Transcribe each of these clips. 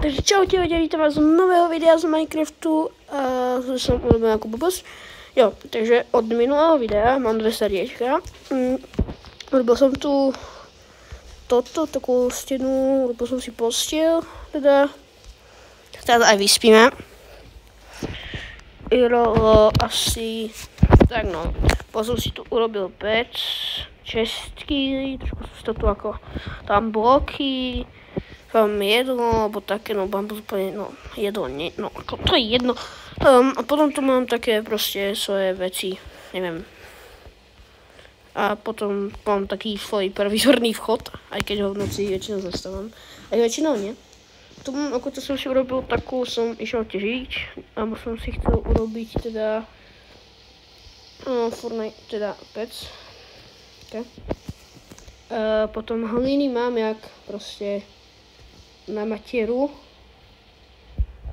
Takže čaute ľudia, vítam vás z nového videa z Minecraftu a som urobil nejakú blbosť. Jo, takže od minulého videa mám 2 srdiečka. Urobil som tu takú stenu, urobil som si postiel, teda teraz aj vyspíme. Asi tak no, potom som si tu urobil pec, čestky, trošku som tu ako tam bloky, tam jedlo, alebo také, no bambus úplne, no jedlo, nie, no ako to je jedno. A potom tu mám také proste svoje veci, neviem. A potom mám taký svoj provizorný vchod, aj keď ho v noci väčšinou zastávam. Aj väčšinou nie. Tu mám, ako to som si urobil, takú som išiel težiť, alebo som si chcel urobiť teda teda pec. Okay. Potom hliny mám jak proste na matieru,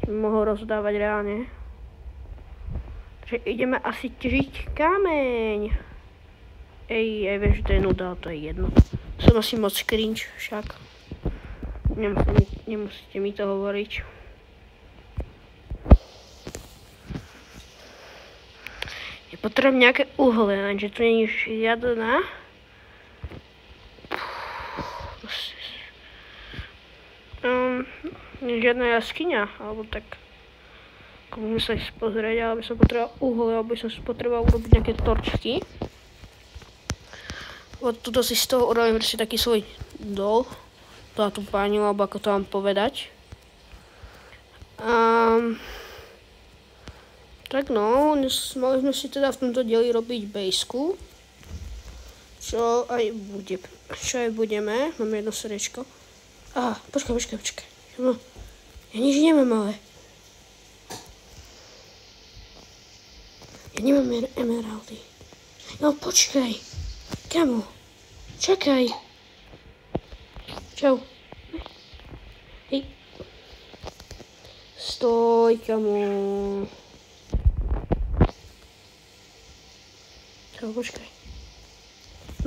som mohol rozdávať reálne. Takže ideme asi ťažiť kameň. Aj viem, že to je nuda, to je jedno. Som asi moc cringe však. Nemusíte mi to hovoriť. Je potrebujem nejaké uhle, lenže tu nie je žiadna. Žiadna jaskyňa, alebo tak. Ako môžeme sa ísť pozrieť, ale by som potreboval uhle, alebo by som potreboval urobiť nejaké torčky. Tuto si z toho urobím taký svoj dol. Tú páňu, alebo ako to mám povedať. Tak no, mali sme si teda v tomto dieli robiť bejsku. Čo aj budeme. Máme jedno srdiečko. Počkaj. No, ja nič nemám, ale. Ja nemám emeraldy. No počkaj. Kamo. Čakaj. Čau. Hej. Stoj, kamo. Čau, počkaj.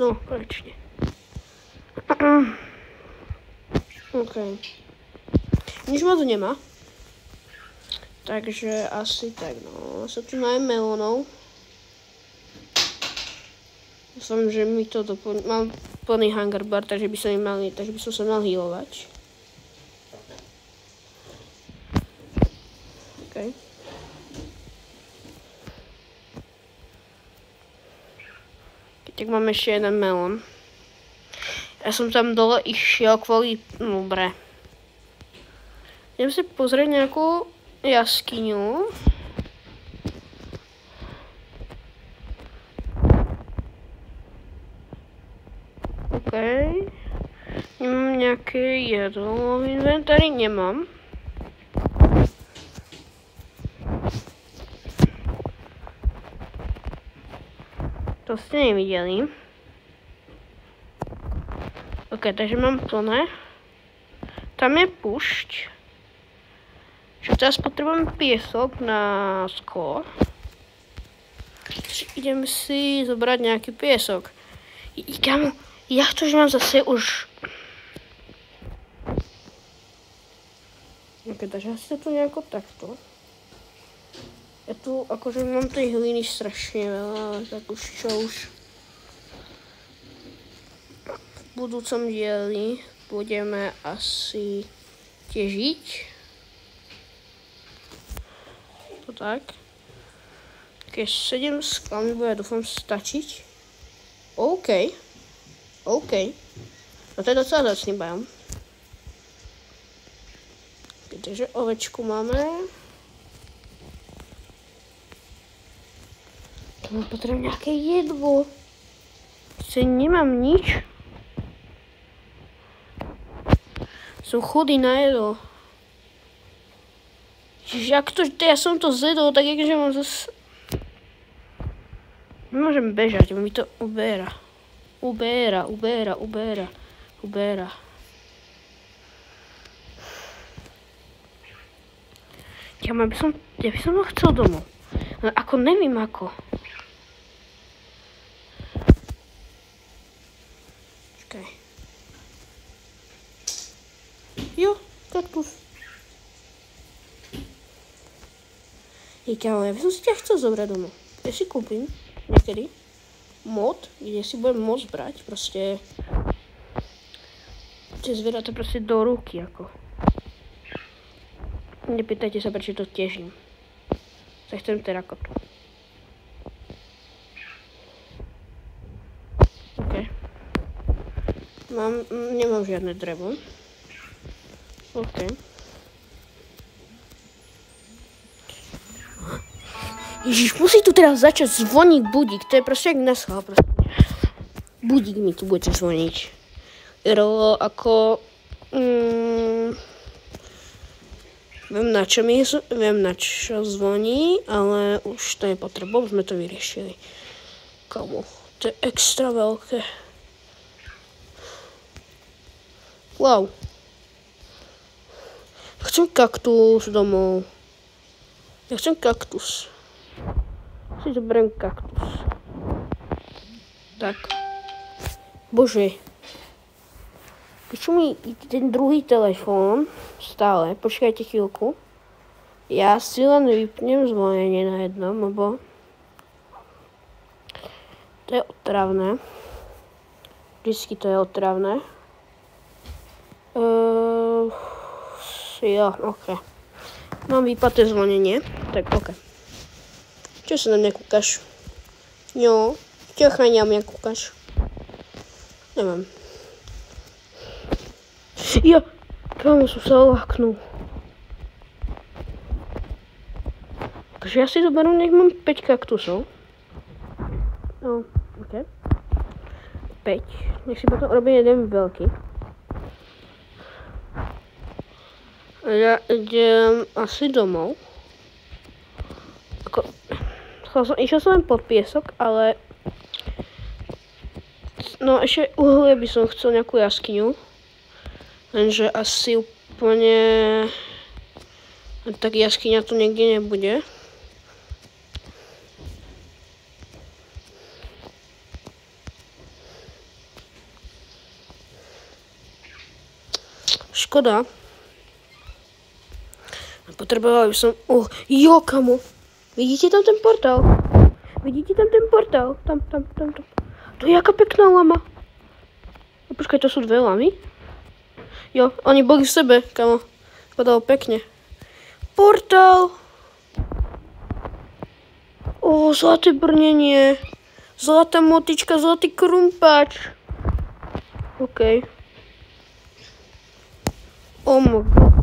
No, konečne. OK. Nič ma tu nemá. Takže asi tak, no. Sa tu nájem melónov. Dúfam, že mi to doplní. Mám plný hunger bar, takže by som sa mal healovať. OK. Tak mám ešte jeden melón. Ja som tam dole išiel kvôli nubre. Idem si pozrieť nejakú jaskyňu. OK. Nemám nejaké jedlo v inventári? Nemám. To ste nevideli. OK, takže mám plné. Tam je púšť. Čiže teraz potrebujem piesok na sklo. Idem si zobrať nejaký piesok. Kamo, ja to, že mám zase už. OK, takže asi to tu nejako takto. Ja tu akože mám tej hliny strašne veľa, ale tak už v budúcom dieli budeme asi težiť. To tak. Keď 7 sklami bude, dúfam, stačiť. OK. No to je docela zacný biom. Takže ovečku máme. Potrebujem nejaké jedlo. Nemám nič. Som chudý na jedlo. Čiže ak ja som to zjedol, tak jakže mám zase. Nemôžem bežať, mi to ubéra. Ja by som ho chcel domov. Ale ako neviem ako. Čakaj. Jo, kaktus. Kámo, ja by som si ťa chcel zobrať domov. Ja si kúpim niekedy mod, kde si budem môcť brať proste tie zvieratá proste do ruky, ako. Nepýtajte sa, prečo to teším. Tak chcem terakotu. OK. Nemám žiadne drevo. OK. Ježiš, musí tu teraz začať zvoniť budík. To je proste jak neschal. Budík mi tu bude zvoniť. Ako... Viem na čo zvoní, ale už to je potrebou, sme to vyriešili. Komu? To je extra veľké. Wow. Chcem kaktus domov. Ja chcem kaktus. Si zoberiem kaktus. Tak. Bože. Prečo mi ten druhý telefón stále? Počkajte chvíľku. Ja si len vypnem zvonenie na jednom, lebo to je otravné. Vždycky to je otravné. Jo, OK. Mám vypaté zvonenie, tak OK. Čo sa na mňa kúkaš? Jo, čo na mňa kúkaš? Neviem. Jo, kámo som sa oláknul. Takže ja si zoberú, nech mám 5 kaktusov. No, OK. 5. Nech si potom robím jeden veľký. Ja idem asi domov. Išiel som len pod piesok, ale... No ešte uhlie by som chcel nejakú jaskyňu. Lenže asi úplne... Tak jaskyňa tu niekde nebude. Škoda. Potreboval by som... Jo, kamo. Vidíte tam ten portál? Vidíte tam ten portál? Tam. To je jaká pekná lama. Počkaj, to sú dve lamy? Jo, oni boli v sebe, kamo. Podalo pekne. Portál! Zlaté brnenie. Zlatá motička, zlatý krumpáč. OK. My God.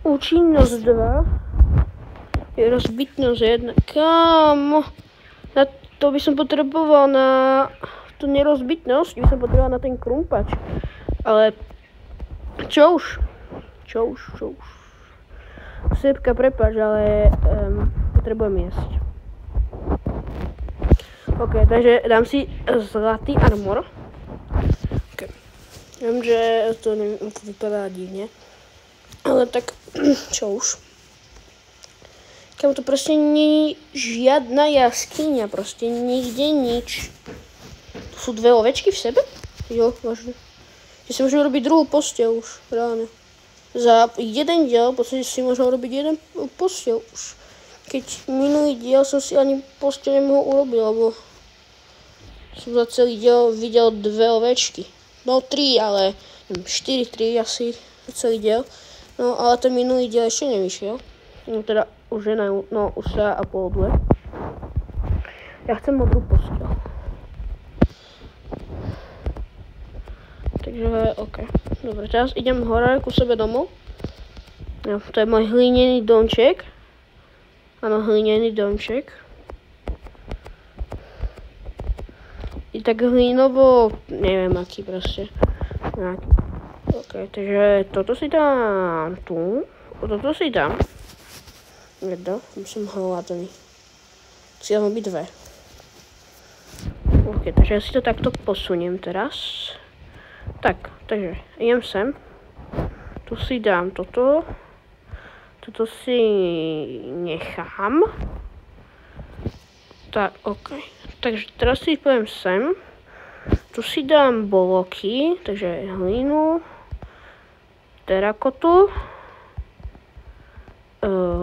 Účinnosť 2. Je rozbitnosť 1. Kámo. Na to by som potreboval na tú nerozbitnosť. By som potreboval na ten krumpač. Ale čo už? Srpka, prepáč, ale potrebujem jesť. OK, takže dám si zlatý armor. OK. Viem, že to vypadá divne. Ale tak, čo už? Kam to proste nie je žiadna jaskyňa, proste nikde nič. Tu sú dve ovečky v sebe? Jo, vážne. Ja si môžem robiť druhú posteľ už, reálne. Za jeden diel, podstate si môžem robiť jeden posteľ už. Keď minulý diel som si ani posteľ nemohol urobiť, lebo som za celý diel videl dve ovečky. No 3, ale 4-3 asi za celý diel. No, ale ten minulý diel ešte nevyšiel. No teda už je už sa uploaduje. Ja chcem modrú posteľ. Takže, OK. Dobre, teraz idem hore ku sebe domov. No, to je môj hlinený domček. Áno, hlinený domček. I tak hlinovo, neviem aký proste. Nejaký. OK, takže toto si dám tu. Toto si dám. Jedno, musím hľadný. Si dám byť dve. OK, takže ja si to takto posuniem teraz. Tak, takže idem sem. Tu si dám toto. Toto si nechám. Tak, OK. Takže teraz si poviem sem. Tu si dám bloky, takže hlínu, terakotu,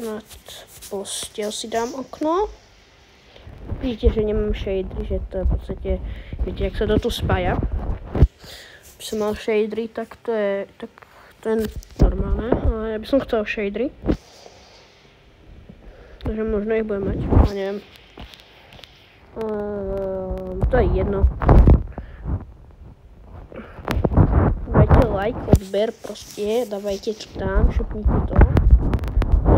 nad postel si dám okno. Vidíte, že nemám shadery, že to je v podstate, viete, jak sa to tu spája. By som mal shadery, tak to je normálne, ale ja by som chcel shadery. Takže možno ich budem mať, ale neviem. To je jedno. Dajte like, odber, proste, dávajte to tam, šupnite to.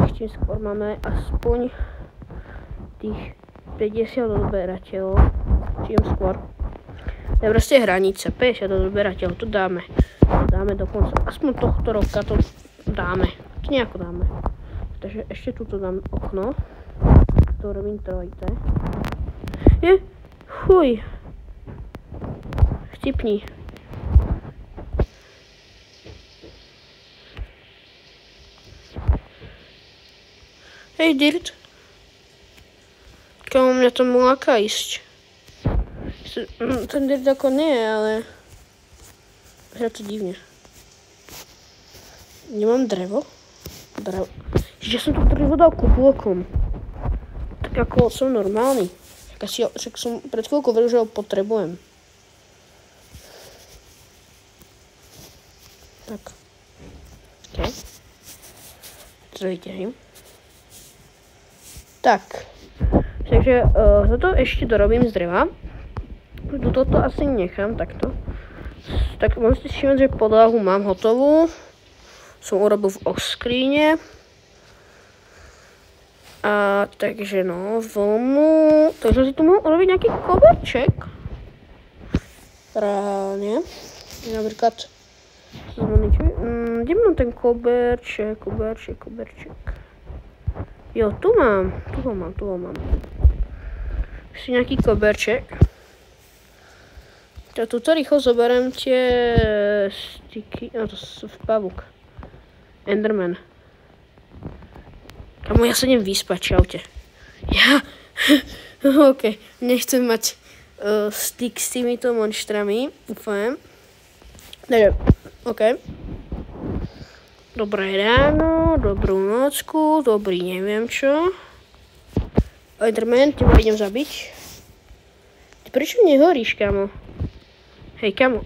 Ešte skôr máme aspoň tých 50 odberateľov, čím skôr. To je proste hranica, 50 odberateľov, to dáme. Dáme dokonca, aspoň tohto roka to dáme, to nejako dáme. Takže ešte tuto dám okno, to robím trojité. Fuj. Vtipni. Hej, Dirt. Kamo mňa to láka ísť. Ten Dirt ako nie, ale hra to divne. Nemám drevo? Ja som to drevo dal ku blokom. Tak ako som normálny. Však som pred chvíľkou vedel, že ho potrebujem. Tak. OK. Zdravite, hej. Tak. Takže toto ešte dorobím z dreva. Toto asi nechám takto. Tak môžete si všimnúť, že podlahu mám hotovú. Som urobil v oskríne. A takže no, vlnu. Takže si tu mohol urobiť nejaký koberček. Reálne. Napríklad. Kde mám ten koberček? Jo, tu mám. Tu ho mám. Si nejaký koberček. Ja tuto rýchlo zoberiem tie sticky. No to sú v pavúk. Enderman. Kamo, ja sa idem vyspať, čaute. Ja? OK, nechcem mať styk s týmito monštrami, dúfam. Takže, OK. Dobré ráno, dobrú nocku, dobrý neviem čo. Enderman, teba idem zabiť. Ty prečo nehoríš, kamo? Hej, kamo.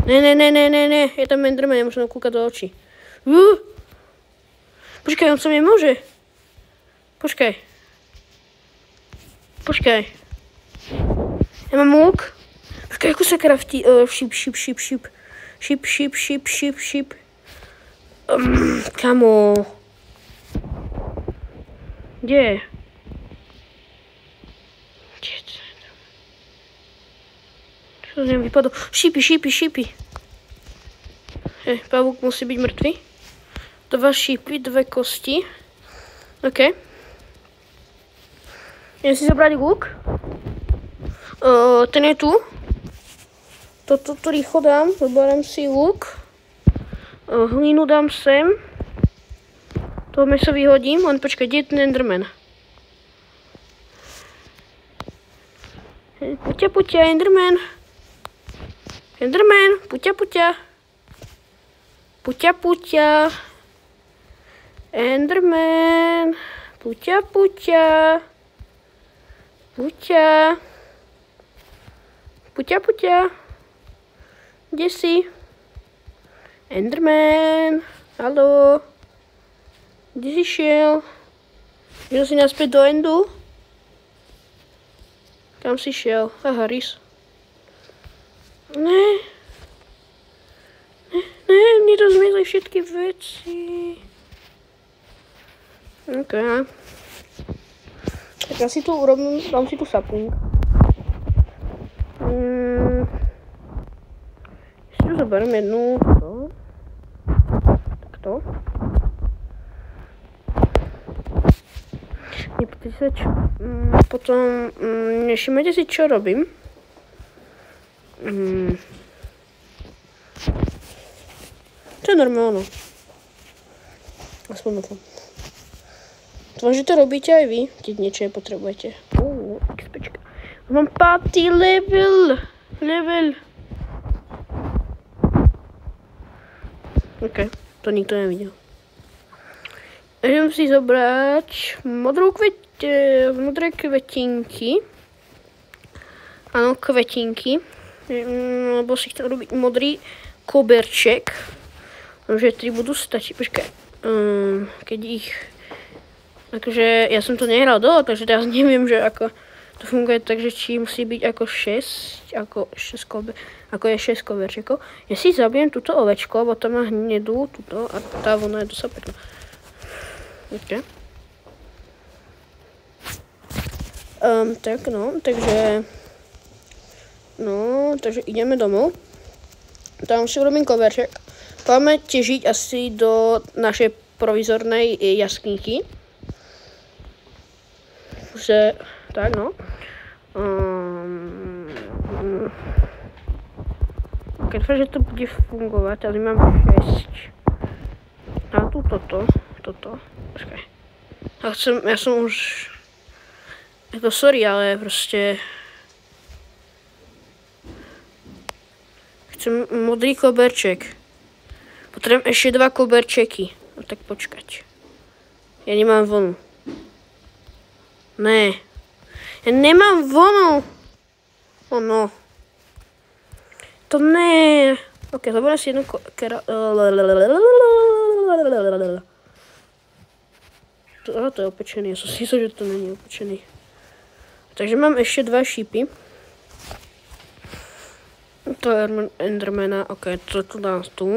Ne, je tam Enderman, nemôžem kúkať do očí. Počkaj, on sa mi môže. Počkaj. Ja mám lúk. Počkaj, ako sa kraftí. Šip. Kamo. Kde je? Čo z neho vypadlo? Šipy. Pavúk musí byť mŕtvy. 2 šípy, 2 kosti. OK. Idem si zobrať luk. Ten je tu. Toto rýchlo dám. Zoberiem si luk. Hlínu dám sem. To meso vyhodím. Len počkaj, kde je ten Enderman? Puťa, Enderman. Puťa. Enderman, puťa. Kde si? Enderman, haló? Kde si šiel? Šiel si naspäť do endu? Kam si šiel? Aha, rys. Ne, mne to zmizli všetky veci. OK. Tak ja si tu urobím, dám si tu sapling. Si tu zoberiem jednu, takto. Potom, nevšimnete si, čo robím. To je normálne. Aspoň na to. Dúfam, že to robíte aj vy, keď niečo potrebujete. XPčka. Mám 5. level. OK, to nikto nevidel. Idem si zobrať modré kvetinky. Áno, kvetinky. Lebo si chcem robiť modrý koberček. Že 3 budú stačiť. Počkaj. Keď ich... Takže ja som to nehral dole, takže teraz neviem, že ako to funguje, takže či musí byť ako 6 je 6 koberčekov. Ja si zabijem túto ovečko, lebo tam má hnedú túto a tá vona je dosť pekná. Ok. Tak no, takže... No, takže ideme domov. Tam si urobím koberček. Máme težiť asi do našej provizornej jaskyňky. Že, tak no. Keď fakt, že to bude fungovať, ale mám 6. A tu toto. Počkaj. Ja som už... Jako sorry, ale proste... Chcem modrý koberček. Potrebujem ešte 2 koberčeky. No tak počkať. Ja nemám vonu. Ne. Ja nemám vonu. No. To ne. Ok, zoberiem si jednu to je opečený. Ja som si myslel, že to není opečený. Takže mám ešte 2 šípy. To je Endermana. Ok, to tu dám tu.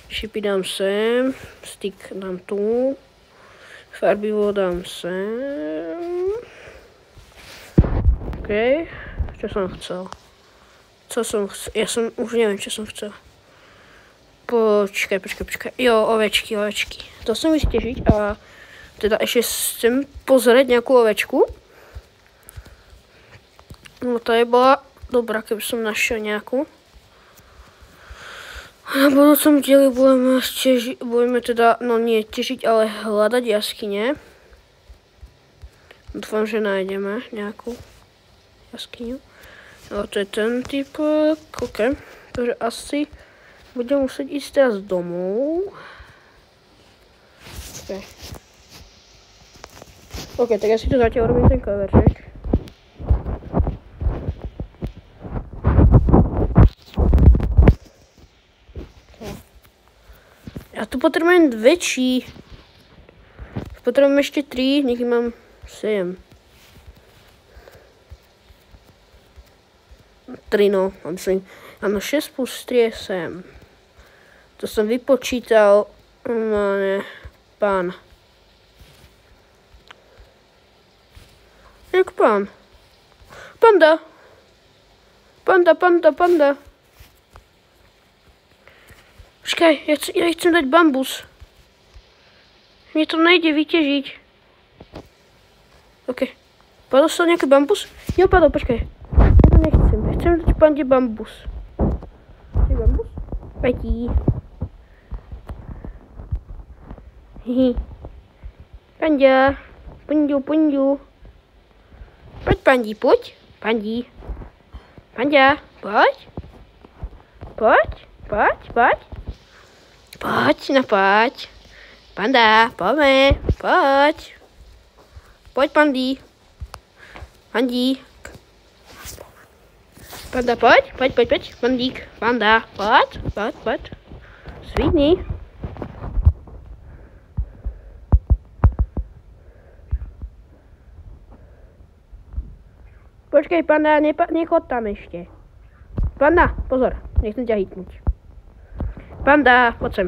Šípy dám sem. Stick dám tu. Farbivo dám sem. OK. Čo som chcel? Ja som už neviem, čo som chcel. Počkaj. Jo, ovečky. To som vystežiť a teda ešte chcem pozrieť nejakú ovečku. No to je bola dobrá, keby som našiel nejakú. Na budúcom dieli budeme teda, no nie težiť, ale hľadať jaskyne. Dúfam, že nájdeme nejakú jaskyňu. No to je ten typ, ok. Takže asi budem musieť ísť teraz domov. Ok, tak ja si tu zatiaľ robím ten koverček. Ja tu potrebujem väčší. Potrebujem ešte 3, nech mám 7. 3, no, myslím. Áno, 6 plus 3 je 7. To som vypočítal, pán. Jak pán? Panda. Počkaj, ja chcem dať bambus. Mne to nejde vyťažiť. OK. Padol sa nejaký bambus? Jo, padol, počkaj. Ja to nechcem. Chcem dať pande bambus. Chceš bambus? Patí. Panda. Pundu. Poď, pandi, poď. Pandi. Panda, poď. Poď. Panda, poďme. Poď. Poď, pandi. Panda, poď. Pandík. Panda, poď. Svidni. Počkej, panda, nechod tam ešte. Panda, pozor, nechcem ťa hitnúť. Panda, poď sem.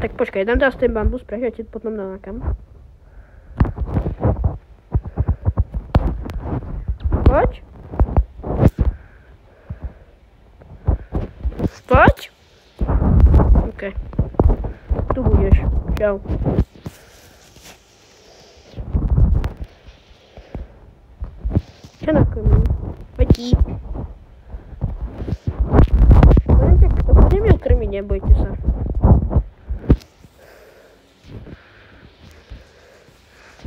Tak počkaj, dám teraz ten bambus, prečo ja ti potom nalákam. Poď. OK. Tu budeš. Čau. Čo nakrmím? Petí. Budem ju krmiť, nebojte sa.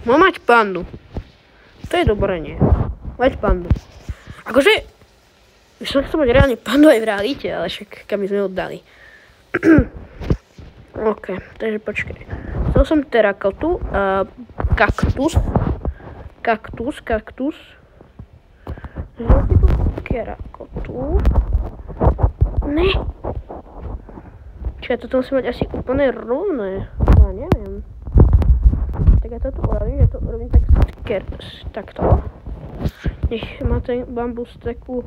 Mám mať pandu. To je dobré, nie? Mať pandu. Akože, by som chcel mať reálne pandu aj v realite, ale však kam by sme oddali. OK, takže počkaj. Dal som terakotu, kaktus. Dal si tu terakotu. Ne. Čiže toto musí mať asi úplne rovné. Ja neviem. Tak ja toto urobím takto. Nech má ten bambus takú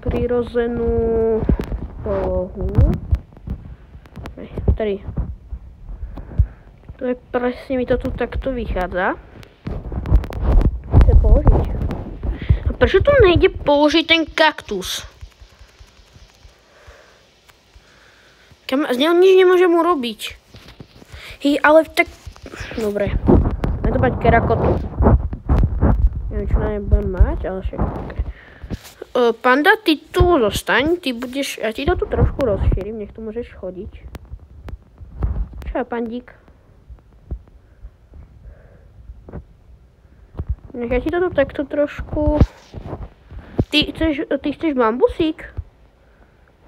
prirodzenú polohu. 3. To je presne mi to tu takto vychádza. Chce položiť. A prečo tu nejde položiť ten kaktus? Z neho nič nemôžem urobiť. Ale tak... Dobre. Mám to mať kerakotu. Neviem, čo na nej budem mať, ale však... Panda, ty tu zostaň. Ty budeš... Ja ti to tu trošku rozšírim, nech tu môžeš chodiť. Čo, pandík? Nech ja ti to tu takto trošku... Ty chceš bambusík?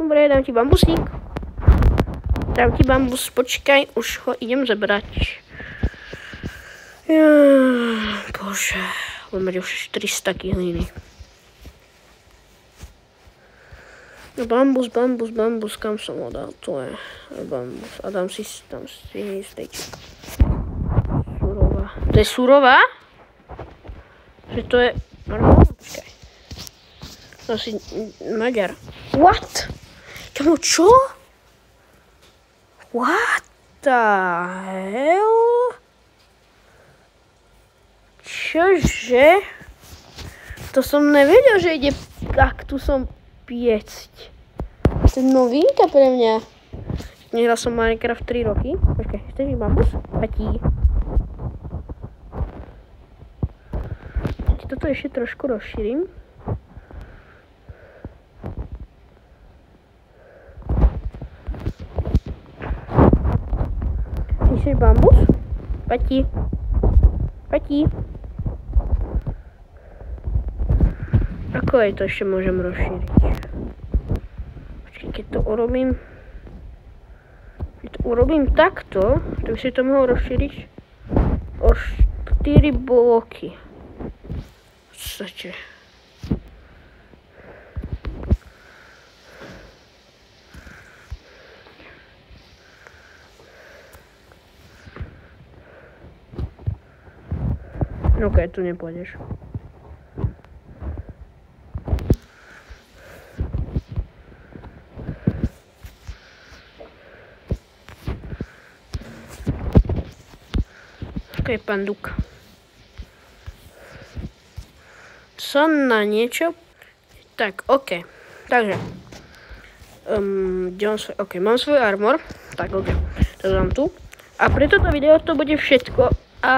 Dobre, dám ti bambusík. Dám ti bambus, počkaj, už ho idem zebrať. Bože, budem mať už 400 kyhliny. Bambus, kam som ho dal? To je bambus. A dám si stejček. Surová. To je surová? Že to je... Počkaj. To si Maďar. What? Kamo, čo? What the hell? Čože? To som nevedel, že ide kaktusom piecť. To je novinka pre mňa. Nehral som Minecraft 3 roky. Počkaj, chceš mi bambus? Patí. Toto ešte trošku rozšírim. Chceš bambus? Patí. Ako aj to ešte môžem rozšíriť? Počkej, keď to urobím takto, tak si to mohol rozšíriť o 4 bloky. V podstate. OK, tu nepôjdeš. OK, panduk. Co na niečo? Tak, OK. Takže. Mám svoj armor. Tak, OK. To dám tu. A pre toto video to bude všetko. A